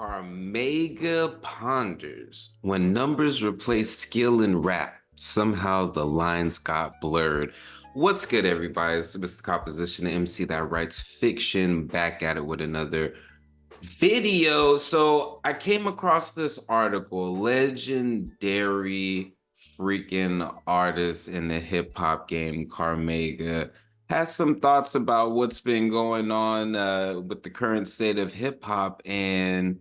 Mega ponders. When numbers replace skill in rap, somehow the lines got blurred. What's good, everybody? It's Mr. Composition, the MC that writes fiction, back at it with another video. So I came across this article, legendary freaking artist in the hip hop game, Carmega, has some thoughts about what's been going on with the current state of hip hop. And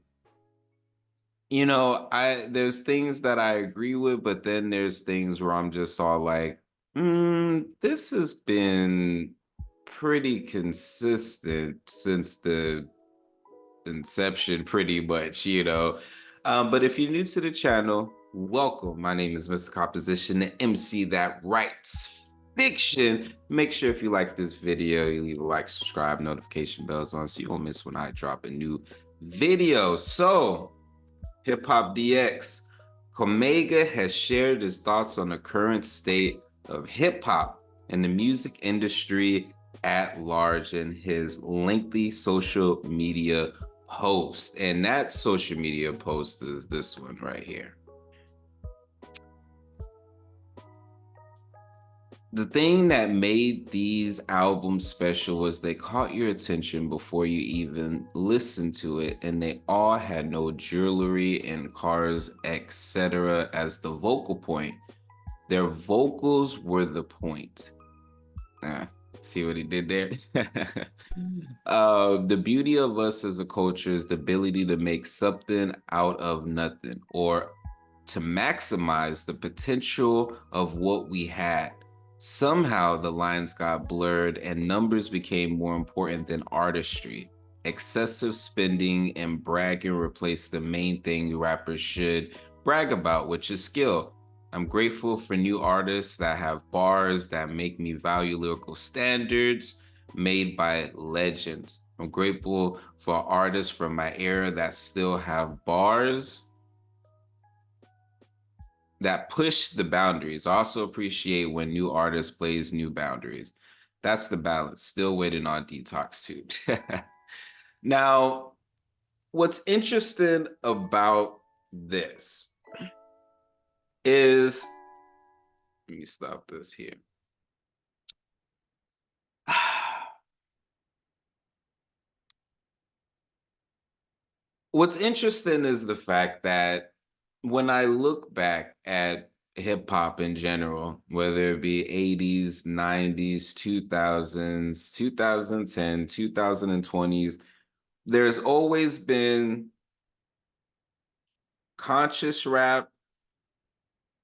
I there's things that I agree with, but then there's things where I'm just all like, this has been pretty consistent since the inception, pretty much. But if you're new to the channel, welcome. My name is Mr. Composition, the MC that writes fiction. Make sure if you like this video, you leave a like, subscribe, notification bells on so you don't miss when I drop a new video. So, Hip Hop DX, Omega has shared his thoughts on the current state of hip hop and the music industry at large in his lengthy social media post. And that social media post is this one right here. The thing that made these albums special was they caught your attention before you even listened to it, and they all had no jewelry and cars, etc. as the vocal point. Their vocals were the point. See what he did there? The beauty of us as a culture is the ability to make something out of nothing, or to maximize the potential of what we had. Somehow the lines got blurred and numbers became more important than artistry. Excessive spending and bragging replaced the main thing rappers should brag about, which is skill. I'm grateful for new artists that have bars that make me value lyrical standards made by legends. I'm grateful for artists from my era that still have bars that push the boundaries. I also appreciate when new artists plays new boundaries. That's the balance. Still waiting on Detox too. Now, what's interesting about this is, let me stop this here. What's interesting is the fact that when I look back at hip hop in general, whether it be 80s, 90s, 2000s, 2010, 2020s, there's always been conscious rap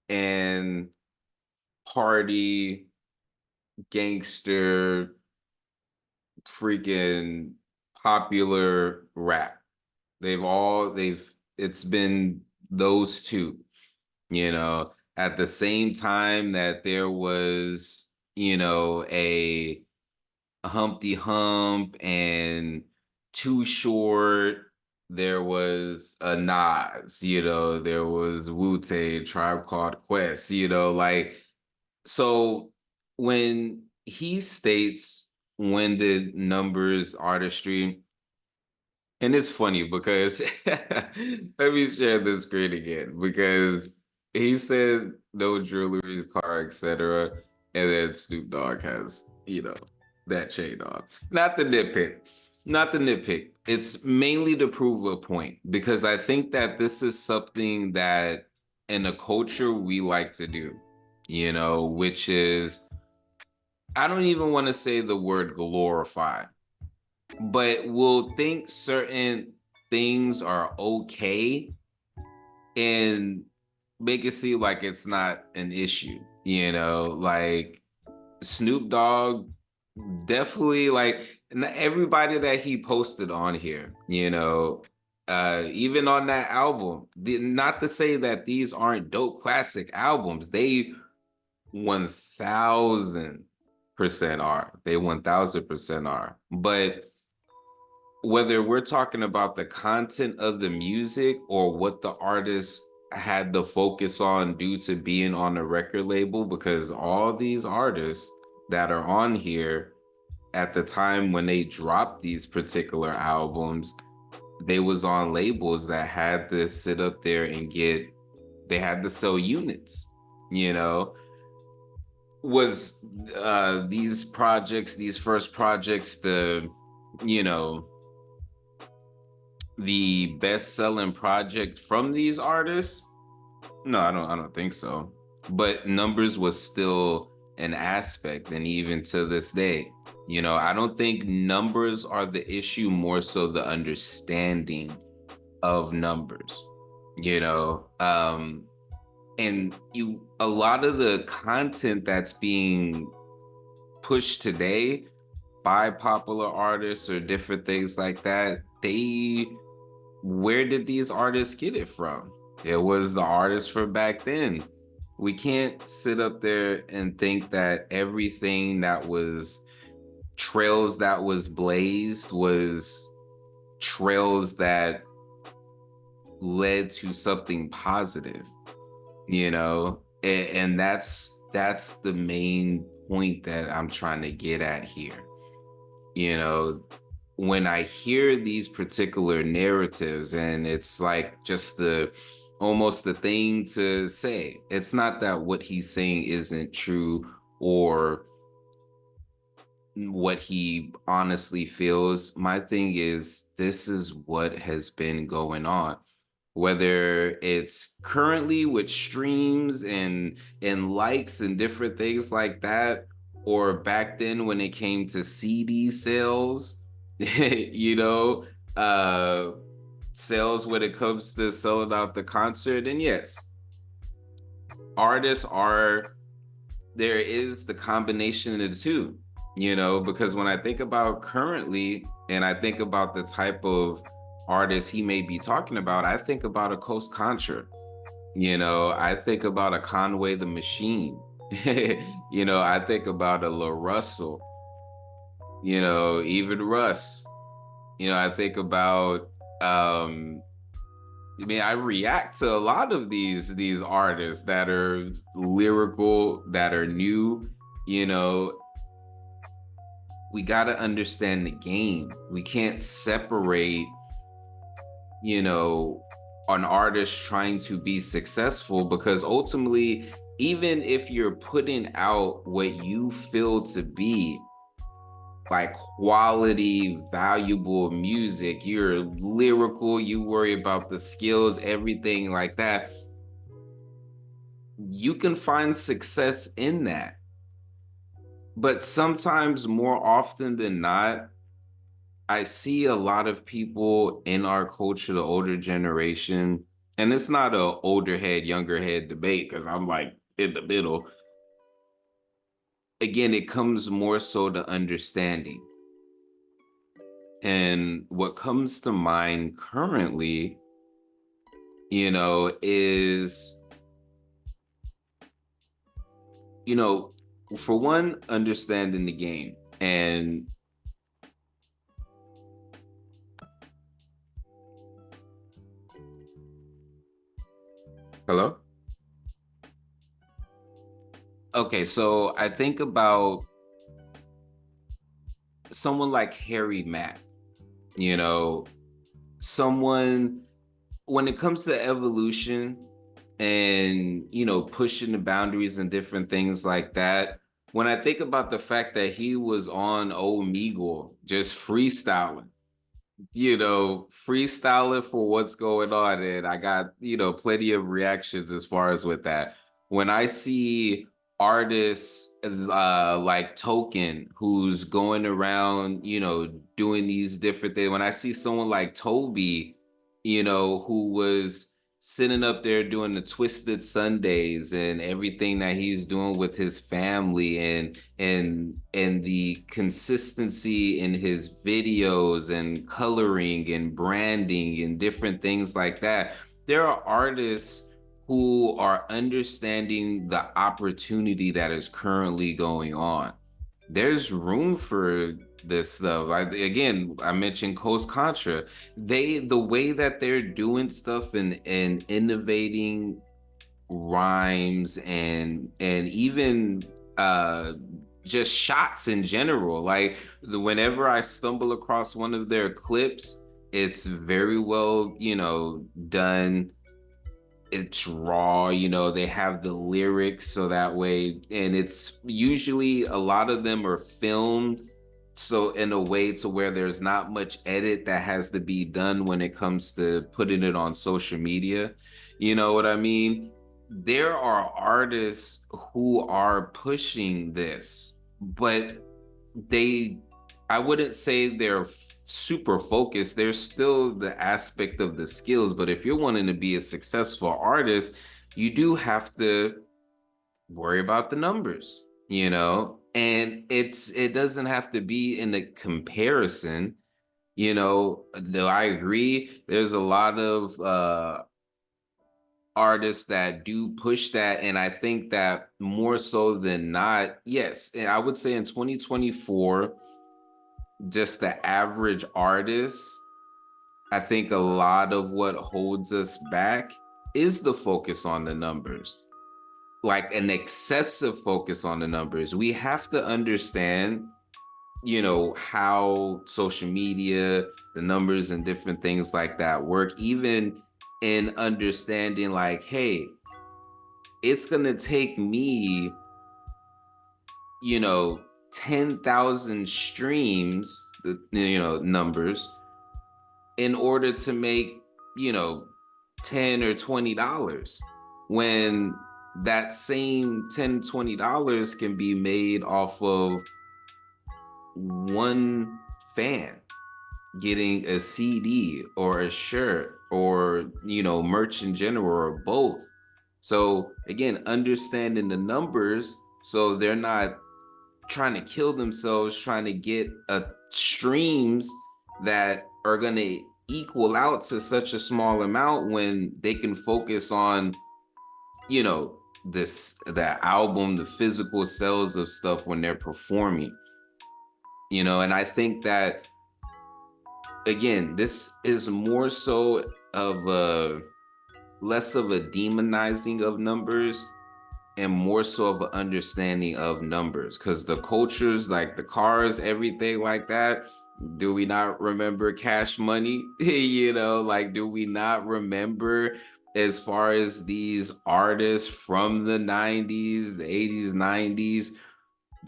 and party, gangster, freaking popular rap. It's been those two, at the same time that there was, a Humpty Hump and Too Short, there was a Nas, there was Wu-Tang, Tribe Called Quest, so when he states when did numbers artistry, and it's funny because let me share this screen again, because he said no jewelry, car, etc. And then Snoop Dogg has, that chain on. Not the nitpick. Not the nitpick. It's mainly to prove a point, because I think that this is something that in a culture we like to do, which is, I don't even want to say the word glorify, but we'll think certain things are okay and make it seem like it's not an issue, like Snoop Dogg definitely, like, everybody that he posted on here, even on that album, not to say that these aren't dope classic albums, they 1000% are. They 1000% are. But whether we're talking about the content of the music or what the artist had to focus on due to being on a record label, because all these artists that are on here at the time when they dropped these particular albums they was on labels that had to sit up there and they had to sell units, you know. Was these first projects, you know, the best-selling project from these artists? No, I don't think so. But numbers was still an aspect, and even to this day, you know, I don't think numbers are the issue, more so the understanding of numbers, you know. And a lot of the content that's being pushed today by popular artists or different things like that, where did these artists get it from? It was the artists from back then. We can't sit up there and think that everything that was trails that was blazed was trails that led to something positive, you know. And that's the main point that I'm trying to get at here, you know. When I hear these particular narratives, and it's like just the almost the thing to say, it's not that what he's saying isn't true or what he honestly feels. My thing is, this is what has been going on, whether it's currently with streams and likes and different things like that, or back then when it came to CD sales, you know, uh sales when it comes to selling out the concert. And yes, artists are there is the combination of the two, you know, because when I think about currently and I think about the type of artist he may be talking about, I think about a Coast Contra, you know, I think about a Conway the Machine, you know, I think about a La Russell, you know, even Russ, you know, I think about I mean, I react to a lot of these artists that are lyrical, that are new, you know. We got to understand the game. We can't separate, you know, an artist trying to be successful, because ultimately, even if you're putting out what you feel to be like quality, valuable music, you're lyrical, you worry about the skills, everything like that, you can find success in that. But sometimes, more often than not, I see a lot of people in our culture, the older generation, and it's not a older head, younger head debate because I'm like in the middle. Again, it comes more so to understanding. And what comes to mind currently, you know, is, you know, for one, understanding the game. And hello? Okay, so I think about someone like Harry Mack, you know, someone when it comes to evolution and, you know, pushing the boundaries and different things like that, when I think about the fact that he was on Omegle just freestyling, you know, freestyling for what's going on. And I got, you know, plenty of reactions as far as with that. When I see artists like Token, who's going around, you know, doing these different things, when I see someone like Toby, you know, who was sitting up there doing the Twisted Sundays and everything that he's doing with his family, and the consistency in his videos and coloring and branding and different things like that. There are artists who are understanding the opportunity that is currently going on. There's room for this stuff. Again, I mentioned Coast Contra. The way that they're doing stuff and innovating rhymes and even uh just shots in general. Like whenever I stumble across one of their clips, It's very well, done. It's raw, they have the lyrics so that way, and it's usually a lot of them are filmed so in a way to where there's not much edit that has to be done when it comes to putting it on social media. You know what I mean? There are artists who are pushing this, but they I wouldn't say they're super focused. There's still the aspect of the skills, but if you're wanting to be a successful artist, you do have to worry about the numbers, and it doesn't have to be in a comparison, though I agree there's a lot of artists that do push that, and I think that more so than not, yes, and I would say in 2024, just the average artist, I think a lot of what holds us back is the focus on the numbers, like an excessive focus on the numbers. We have to understand, how social media, the numbers, and different things like that work, even in understanding, like, hey, it's going to take me, you know, 10,000 streams, numbers in order to make, you know, 10 or $20 when that same $10, $20 can be made off of one fan getting a CD or a shirt or, merch in general or both. So again, understanding the numbers so they're not trying to kill themselves trying to get streams that are going to equal out to such a small amount when they can focus on, the album, the physical sales of stuff when they're performing, and I think that again, this is more so of a less of a demonizing of numbers and more so of an understanding of numbers, because the cultures, like the cars, everything like that, do we not remember Cash Money? Like, do we not remember as far as these artists from the 90s, the 80s, 90s,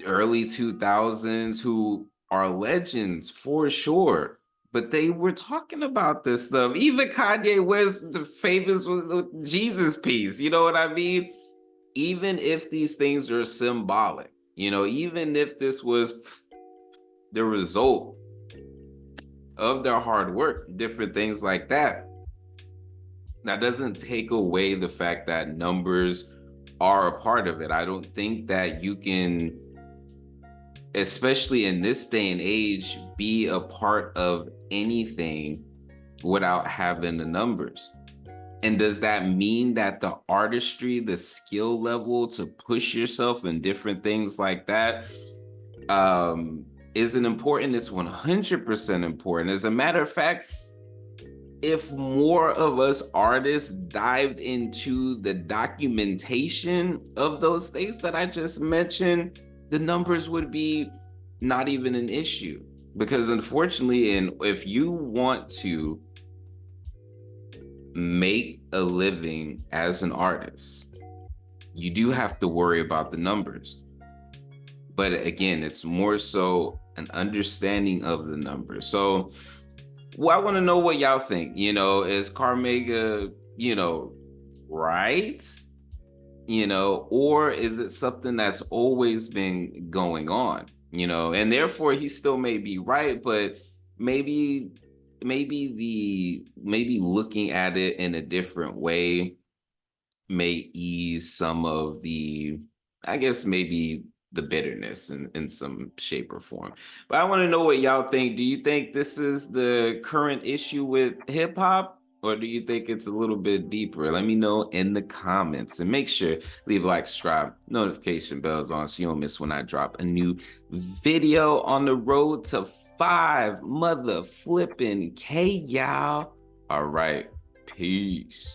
early 2000s who are legends for sure, but they were talking about this stuff. Even Kanye West, the famous was the Jesus piece, you know what I mean? Even if these things are symbolic, even if this was the result of their hard work, different things like that, that doesn't take away the fact that numbers are a part of it. I don't think that you can, especially in this day and age, be a part of anything without having the numbers. And does that mean that the artistry, the skill level to push yourself and different things like that, isn't important? It's 100% important. As a matter of fact, if more of us artists dived into the documentation of those things that I just mentioned, the numbers would be not even an issue. Because unfortunately, and if you want to make a living as an artist, you do have to worry about the numbers. But again, it's more so an understanding of the numbers. So, well, I want to know what y'all think. Is Carmega, right? Or is it something that's always been going on? And therefore he still may be right, but maybe maybe looking at it in a different way may ease some of the, I guess, maybe the bitterness in some shape or form. But I want to know what y'all think. Do you think this is the current issue with hip hop, or do you think it's a little bit deeper? Let me know in the comments, and make sure leave a like, subscribe, notification bells on so you don't miss when I drop a new video on the road to 5 mother flipping K, y'all. All right, peace.